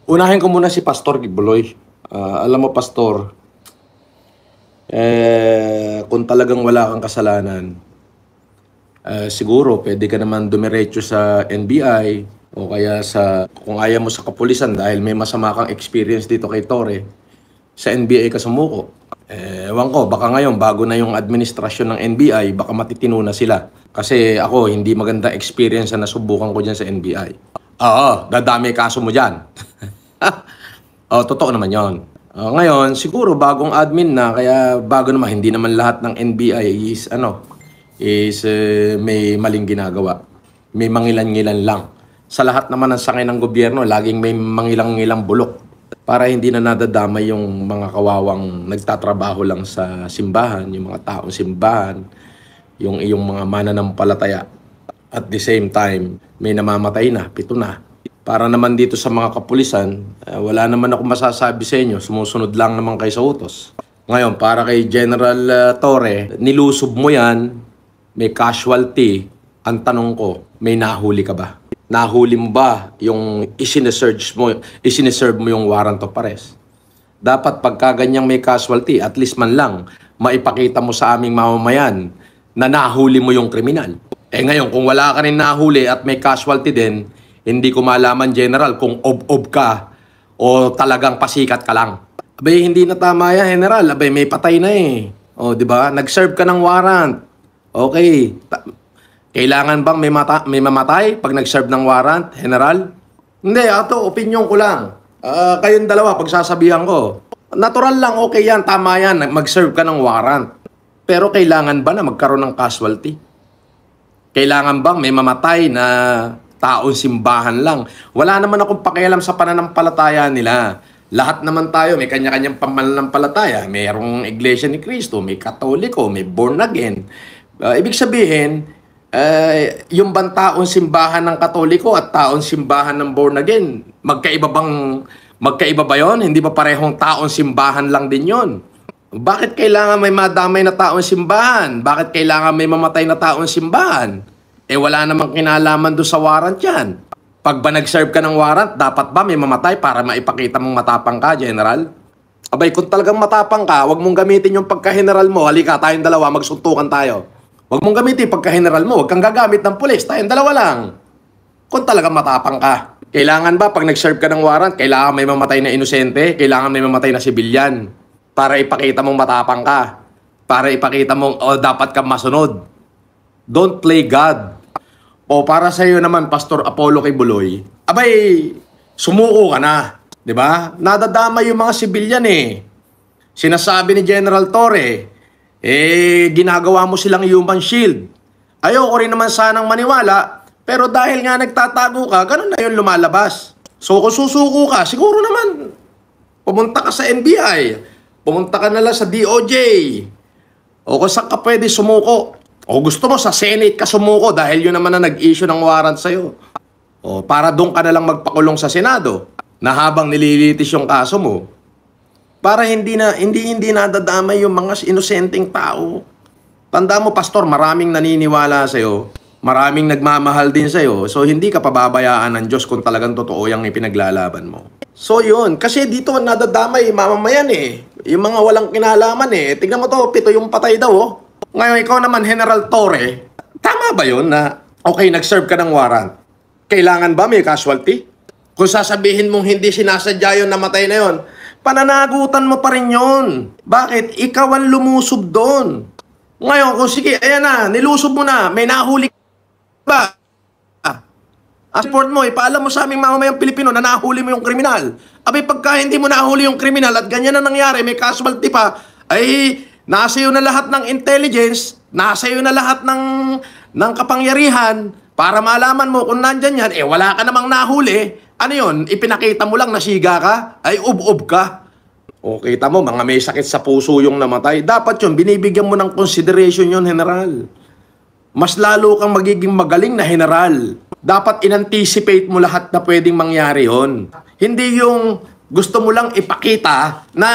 Unahin ko muna si Pastor Gibuloy. Alam mo, Pastor, kung talagang wala kang kasalanan, siguro pwede ka naman dumiretso sa NBI o kaya kung ayaw mo sa kapulisan dahil may masama kang experience dito kay Tore, sa NBI ka sumuko. Ewan ko, baka ngayon, bago na yung administrasyon ng NBI, baka matitino na sila. Kasi ako, hindi maganda experience na nasubukan ko dyan sa NBI. Oo, dadami kaso mo dyan. Oh, totoo naman yon. Ngayon, siguro bagong admin na, kaya bago naman, hindi naman lahat ng NBI may maling ginagawa. May mangilan-ngilan lang. Sa lahat naman ng sangay ng gobyerno, laging may mangilang-ngilang bulok para hindi na nadadamay yung mga kawawang nagtatrabaho lang sa simbahan, yung mga taong simbahan, yung iyong mga mananampalataya. At the same time, may namamatay na, 7 na. Para naman dito sa mga kapulisan, wala naman ako masasabi sa inyo, sumusunod lang naman kayo sa utos. Ngayon, para kay General Torre, nilusob mo yan, may casualty. Ang tanong ko, may nahuli ka ba? Nahuli mo ba yung isineserve mo yung warrant of arrest? Dapat pagka ganyang may casualty, at least man lang, maipakita mo sa aming mamamayan na nahuli mo yung kriminal. Ngayon, kung wala ka rin nahuli at may casualty din, hindi ko malaman, General, kung ob-ob ka o talagang pasikat ka lang. Abay, hindi na tama yan, General. Abay, may patay na eh. O, di ba? Nag-serve ka ng warrant. Okay. Kailangan bang may mamatay pag nag-serve ng warrant, General? Hindi, ato, opinion ko lang. Kayong dalawa, pagsasabihan ko. Natural lang, okay yan, tama yan, mag-serve ka ng warrant. Pero kailangan ba na magkaroon ng casualty? Kailangan bang may mamatay na taong simbahan lang? Wala naman akong pakialam sa pananampalataya nila. Lahat naman tayo, may kanya-kanyang pananampalataya. Mayroong Iglesia ni Cristo, may Katoliko, may born again. Ibig sabihin, yung bang taong simbahan ng Katoliko at taong simbahan ng born again, magkaiba ba yun? Hindi ba parehong taong simbahan lang din yon? Bakit kailangan may madamay na taong simbahan? Bakit kailangan may mamatay na taong simbahan? Wala namang kinalaman doon sa warrant yan. Pag ba nag-serve ka ng warrant, dapat ba may mamatay para maipakita mong matapang ka, General? Abay, kung talagang matapang ka, wag mong gamitin yung pagka-general mo. Halika, tayong dalawa, magsuntukan tayo. Wag mong gamitin pagka-general mo. Wag kang gagamit ng pulis. Tayong dalawa lang. Kung talagang matapang ka. Kailangan ba, pag nag-serve ka ng warrant, kailangan may mamatay na inosente? Kailangan may mamatay na sibilyan? Para ipakita mong matapang ka. Para ipakita mong, dapat kang masunod. Don't play God. O para sa iyo naman, Pastor Apollo Kibuloy, abay, sumuko ka na. 'Di ba? Nadadama yung mga sibilyan eh. Sinasabi ni General Torre, ginagawa mo silang human shield. Ayoko rin naman sanang maniwala, pero dahil nga nagtatago ka, ganun na yun lumalabas. So kung susuko ka, siguro naman, pumunta ka sa NBI, pumunta ka na lang sa DOJ, o kung saan ka pwede sumuko. O gusto mo sa Senate ka sumuko dahil yun naman na nag-issue ng warrant sa'yo. O para doon ka na lang magpakulong sa Senado na habang nililitis yung kaso mo. Para hindi nadadamay yung mga inosenteng tao. Tandaan mo, Pastor, maraming naniniwala sa'yo. Maraming nagmamahal din sa'yo. So hindi ka pababayaan ng Diyos kung talagang totoo yung ipinaglalaban mo. So yun, kasi dito nadadamay mamamayan eh. Yung mga walang kinalaman eh. Tignan mo to, 7 yung patay daw oh. Ngayon, ikaw naman, General Torre, tama ba yun na, okay, nag-serve ka ng warrant? Kailangan ba may casualty? Kung sasabihin mong hindi sinasadya yun, namatay na yun, pananagutan mo pa rin yun. Bakit? Ikaw ang lumusob doon. Ngayon, kung sige, ayan na, nilusob mo na, may nahuli ba? Support mo, ipaalam mo sa aming mamamayang Pilipino na nahuli mo yung kriminal. Abay, pagka hindi mo nahuli yung kriminal at ganyan na nangyari, may casualty pa, ay nasa iyo na lahat ng intelligence, nasa iyo na lahat ng kapangyarihan para malaman mo kung nandyan yan, wala ka namang nahuli. Ano yun? Ipinakita mo lang na siga ka? Ay ub-ub ka? O kita mo, mga may sakit sa puso yung namatay. Dapat yun, binibigyan mo ng consideration yun, General. Mas lalo kang magiging magaling na General. Dapat in-anticipate mo lahat na pwedeng mangyari yun. Hindi yung gusto mo lang ipakita na,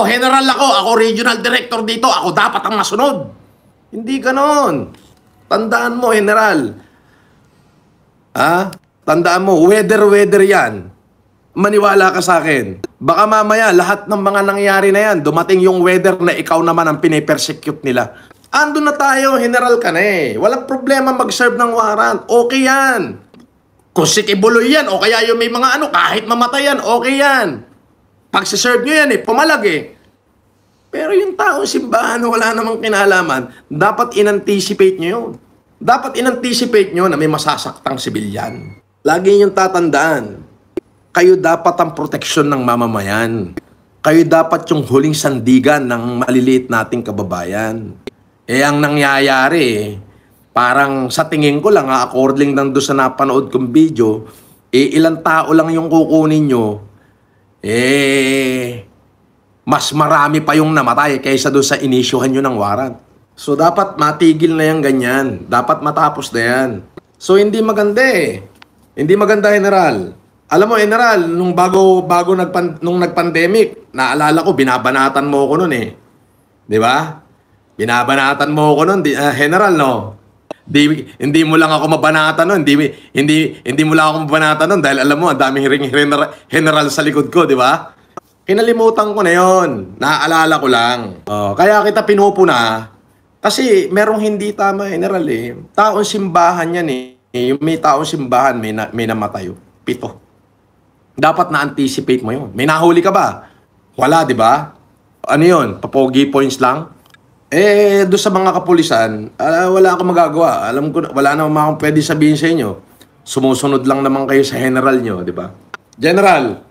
General ako regional director dito, ako dapat ang masunod. Hindi ganon. Tandaan mo, General. Tandaan mo, weather yan. Maniwala ka sa akin. Baka mamaya, lahat ng mga nangyari na yan, dumating yung weather na ikaw naman ang pinipersecute nila. Ando na tayo, general ka na eh. Walang problema mag-serve ng warrant. Okay yan. Kung si Kibuloy yan, o kaya yung may mga ano, kahit mamatay yan, okay yan. Pag si-serve nyo yan pumalag Pero yung taong simbahan wala namang kinalaman, dapat in-anticipate nyo yun. Dapat in-anticipate nyo na may masasaktang sibilyan. Lagi yung tatandaan, kayo dapat ang proteksyon ng mamamayan. Kayo dapat yung huling sandigan ng maliliit nating kababayan. Ang nangyayari, parang sa tingin ko lang, according lang doon sa napanood kong video, ilang tao lang yung kukunin nyo, mas marami pa yung namatay kaysa doon sa inisyuhan nyo ng warrant. So, dapat matigil na yan ganyan. Dapat matapos na yan. So, hindi maganda Hindi maganda, General. Alam mo, General, nung nung nag-pandemic, naalala ko, binabanatan mo ako nun Di ba? Binabanatan mo ako nun, General, no? Hindi mo lang ako mabanatan nun. Hindi mo lang ako mabanatan nun dahil alam mo, ang daming general sa likod ko, di ba? Kinalimutan ko na yon. Naaalala ko lang. Kaya kita pinupuna kasi merong hindi tama, General Taong simbahan yan Yung may taong simbahan, may namatay 7. Dapat na-anticipate mo yun. May nahuli ka ba? Wala, di ba? Ano yun? Papogi points lang? Doon sa mga kapulisan, wala akong magagawa. Alam ko, wala naman akong pwede sabihin sa inyo. Sumusunod lang naman kayo sa general nyo, di ba? General,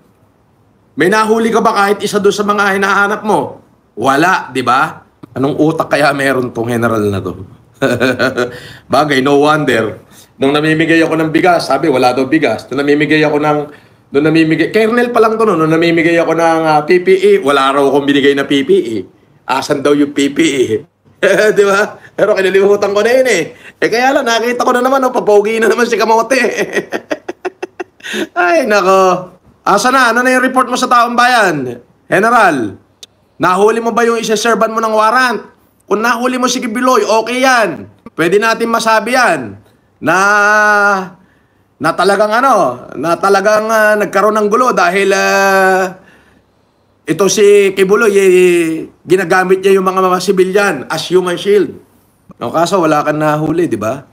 may nahuli ka ba kahit isa doon sa mga hinahanap mo? Wala, di ba? Anong utak kaya meron tong general na to? Bagay, no wonder. Nung namimigay ako ng bigas, sabi, wala daw bigas. Nung namimigay, kernel pa lang to nung namimigay ako ng PPE, wala raw akong binigay na PPE. Asan daw yung PPE? Di ba? Pero kinalimutan ko na yun kaya lang, nakita ko na naman, papogi na naman si Kamote. Ay, nako. Asa na? Ano na yung report mo sa taong bayan? General, nahuli mo ba yung isa-serban mo ng warrant? Kung nahuli mo si Kibuloy, okay yan. Pwede natin masabi yan na talagang nagkaroon ng gulo dahil ito si Kibuloy ginagamit niya yung mga sibilyan as human shield. No, kaso wala kang nahuli, di ba?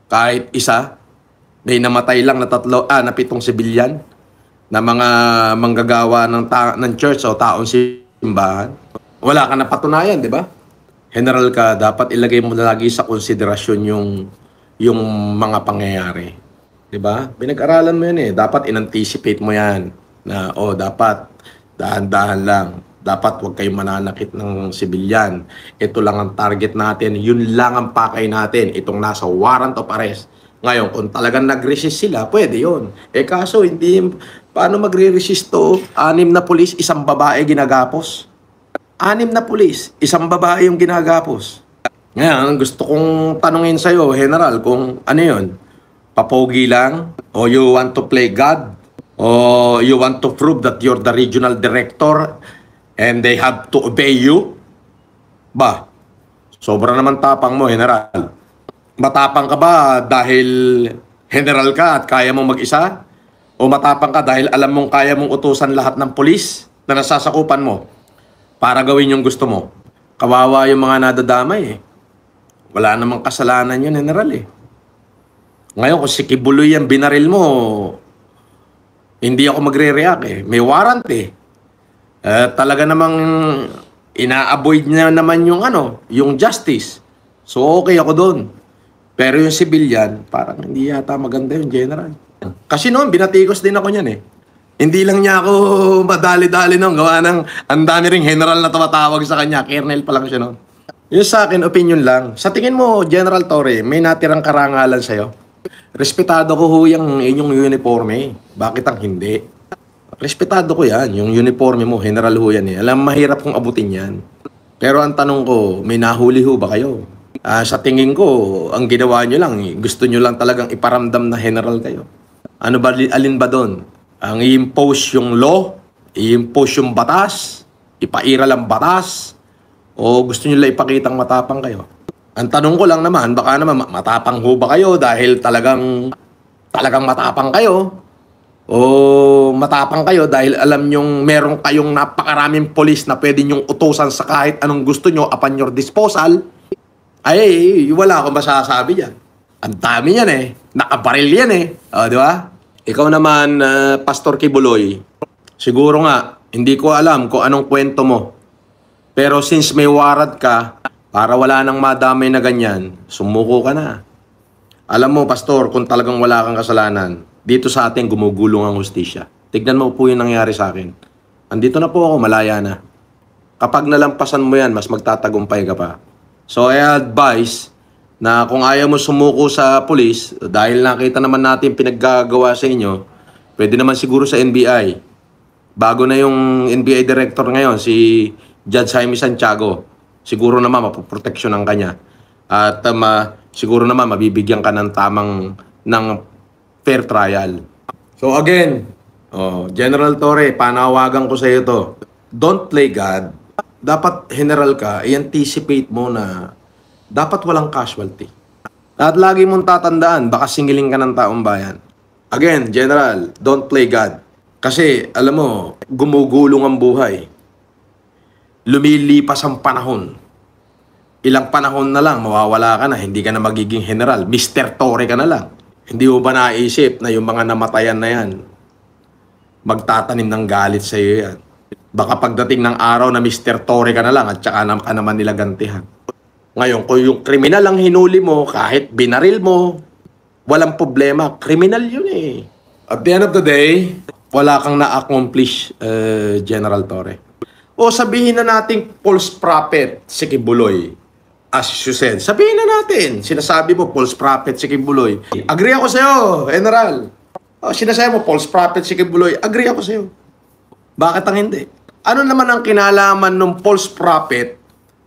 Kahit isa, may namatay lang na 7 sibilyan na mga manggagawa ng church o taong simbahan. Wala kang napatunayan, di ba? General ka, dapat ilagay mo na lagi sa konsiderasyon yung mga pangyayari. Diba? Pinag-aralan mo yan Dapat in-anticipate mo yan. Na, dapat dahan-dahan lang. Dapat huwag kayong mananakit ng sibilyan. Ito lang ang target natin. Yun lang ang pakay natin. Itong nasa warrant of arrest. Ngayon, kung talagang nag-resist sila, pwede yun. Kaso, hindi, paano magre-resist to? 6 na pulis, 1 babae ginagapos. 6 na pulis, 1 babae yung ginagapos. Ngayon, gusto kong tanungin sa'yo, General, kung ano yun? Papogi lang? O you want to play God? O you want to prove that you're the regional director and they have to obey you? Ba, sobra naman tapang mo, General. Matapang ka ba dahil General ka at kaya mong mag-isa? O matapang ka dahil alam mong kaya mong utusan lahat ng pulis na nasasakupan mo para gawin yung gusto mo? Kawawa yung mga nadadamay Wala namang kasalanan yun, General Ngayon, kung si Kibuloy yan binaril mo, hindi ako magre-react May warrant talaga namang ina-avoid niya naman yung justice. So, okay ako doon. Pero yung civilian, parang hindi yata maganda yung General. Kasi noon, binatikos din ako niyan Hindi lang niya ako madali-dali noon. Gawa ng, ang dami ring General na tumatawag sa kanya. Colonel pa lang siya noon. Yung sa akin, opinion lang. Sa tingin mo, General Torre, may natirang karangalan sa'yo? Respetado ko yung inyong uniforme. Bakit ang hindi? Respetado ko yan. Yung uniforme mo, General ho yan Alam, mahirap kong abutin yan. Pero ang tanong ko, may nahuli ho ba kayo? Sa tingin ko, ang ginawa nyo lang, gusto nyo lang talagang iparamdam na General kayo. Ano ba, alin ba doon? Ang i-impose yung law, i-impose yung batas, ipairal ang batas, o gusto nyo lang ipakitang matapang kayo? Ang tanong ko lang naman, baka naman matapang ho ba kayo dahil talagang matapang kayo? O matapang kayo dahil alam nyong meron kayong napakaraming polis na pwede nyong utusan sa kahit anong gusto nyo upon your disposal, ay wala akong masasabi dyan. Ang dami yan eh. Nakabaril yan eh. O, di ba? Ikaw naman, Pastor Kibuloy, siguro nga, hindi ko alam kung anong kwento mo. Pero since may warrant ka, para wala nang madamay na ganyan, sumuko ka na. Alam mo, Pastor, kung talagang wala kang kasalanan, dito sa atin gumugulong ang hustisya. Tignan mo po yung nangyari sa akin. Andito na po ako, malaya na. Kapag nalampasan mo yan, mas magtatagumpay ka pa. So, I advise na kung ayaw mo sumuko sa pulis, dahil nakita naman natin pinaggagawa sa inyo, pwede naman siguro sa NBI. Bago na yung NBI director ngayon, si Judge Jaime Santiago, siguro naman mapoproteksyonan ka niya. At siguro naman mabibigyan ka ng ng fair trial. So again, General Torre, panawagan ko sa iyo to. Don't play God. Dapat general ka, i-anticipate mo na dapat walang casualty. At lagi mong tatandaan, baka singiling ka ng taong bayan. Again, General, don't play God. Kasi, alam mo, gumugulong ang buhay. Lumilipas ang panahon. Ilang panahon na lang, mawawala ka na, hindi ka na magiging general. Mr. Torre ka na lang. Hindi mo ba naisip na yung mga namatayan na yan, magtatanim ng galit sa iyo yan? Baka pagdating ng araw na Mr. Torre ka na lang at saka ka naman nila gantihan. Ngayon, kung yung kriminal ang hinuli mo, kahit binaril mo, walang problema. Kriminal yun eh. At the end of the day, wala kang na-accomplish, General Torre. O sabihin na nating false prophet si Kibuloy. As you said, sabihin na natin. Sinasabi mo, false prophet si Kibuloy. Agree ako sa'yo, General. O, sinasabi mo, false prophet si Kibuloy. Agree ako sa'yo. Bakit ang hindi? Ano naman ang kinalaman ng false prophet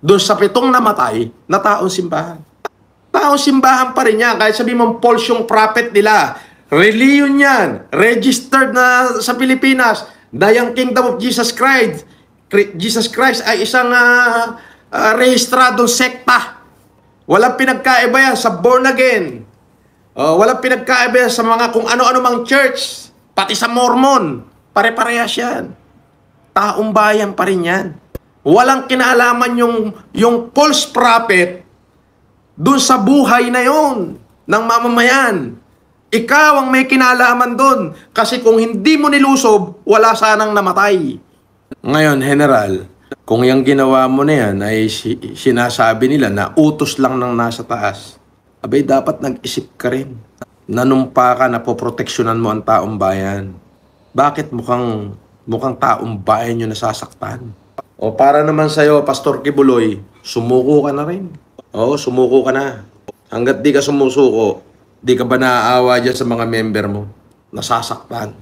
doon sa 7 namatay na taong simbahan? Taong simbahan pa rin yan. Kahit sabihin mo, false yung prophet nila. Religion yan. Registered na sa Pilipinas. Na yung Kingdom of Jesus Christ. Jesus Christ ay isang rehistradong sekta. Walang pinagkaiba yan sa born again. Walang pinagkaiba yan sa mga kung ano-ano mang church. Pati sa Mormon. Pare-parehas yan. Taong bayan pa rin yan. Walang kinalaman yung false prophet dun sa buhay na yon ng mamamayan. Ikaw ang may kinalaman dun. Kasi kung hindi mo nilusob, wala sanang namatay. Ngayon, General, kung yung ginawa mo na yan ay sinasabi nila na utos lang ng nasa taas, abay dapat nag-isip ka rin. Nanumpa ka na poproteksyonan mo ang taong bayan. Bakit mukhang taong bayan yung nasasaktan? O para naman sa'yo, Pastor Kibuloy, sumuko ka na rin. Oo, sumuko ka na. Hanggat di ka sumusuko, di ka ba naaawa dyan sa mga member mo? Nasasaktan,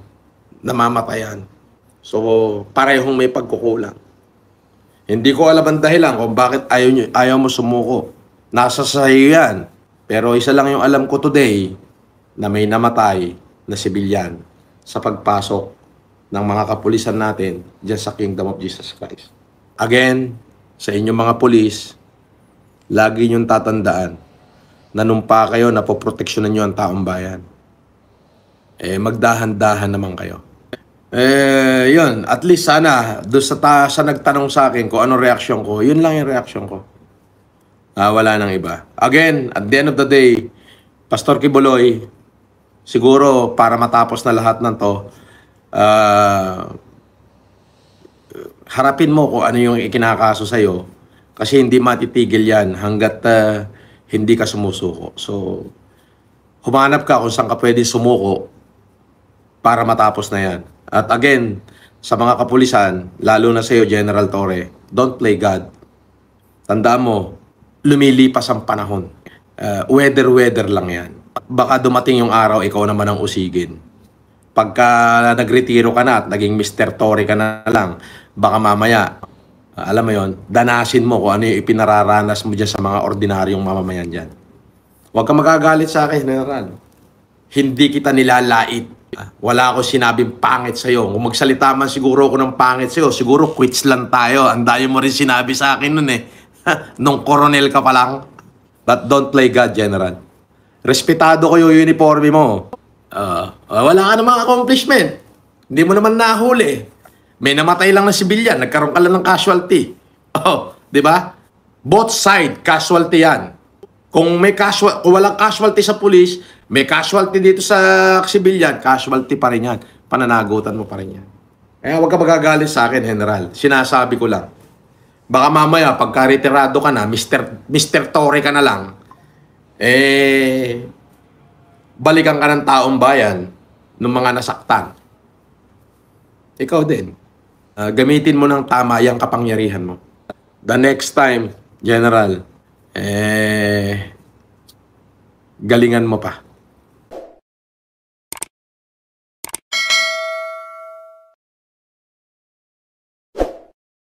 namamatayan. So, parehong may pagkukulang. Hindi ko alam ang dahilan kung bakit ayaw mo sumuko. Nasa sa'yo yan. Pero isa lang yung alam ko today na may namatay na sibilyan sa pagpasok ng mga kapulisan natin dyan sa Kingdom of Jesus Christ. Again, sa inyong mga pulis, lagi niyong tatandaan na numpa kayo na poproteksyonan niyo ang taong bayan. Magdahan-dahan naman kayo. Yun, at least sana doon sa nagtanong sa akin kung anong reaksyon ko, yun lang yung reaksyon ko. Wala nang iba. Again, at the end of the day, Pastor Kibuloy, siguro para matapos na lahat ng to, harapin mo kung ano yung ikinakaso sa'yo kasi hindi matitigil yan hanggat hindi ka sumusuko. So, humanap ka kung saan ka pwede sumuko para matapos na yan. At again, sa mga kapulisan, lalo na sa iyo, General Torre, don't play God. Tandaan mo, lumilipas ang panahon. Weather lang yan. Baka dumating yung araw, ikaw naman ang usigin. Pagka nagretiro ka na at naging Mr. Torre ka na lang, baka mamaya, alam mo yon, danasin mo kung ano yung ipinararanas mo dyan sa mga ordinaryong mamamayan dyan. Huwag ka magagalit sa akin, General. Hindi kita nilalait. Wala ako sinabing pangit sa'yo. Kung magsalita man siguro ako ng pangit sa'yo, siguro quits lang tayo. Ang dayo mo rin sinabi sa akin nun eh. Nung koronel ka pa lang. But don't play God, General. Respetado ko yung uniforme mo. Wala ka namang accomplishment. Hindi mo naman nahuli. May namatay lang na sibilyan, nagkaroon ka lang ng casualty. Di ba? Both side, casualty yan. Kung walang casualty sa police, may casualty dito sa sibilyan, casualty pa rin yan. Pananagutan mo pa rin yan. Kaya huwag ka magagalit sa akin, General. Sinasabi ko lang. Baka mamaya, pagka-retirado ka na, Mr. Torre ka na lang, balikan ka ng taong bayan ng mga nasaktan. Ikaw din. Gamitin mo ng tama yung kapangyarihan mo. The next time, General, galingan mo pa.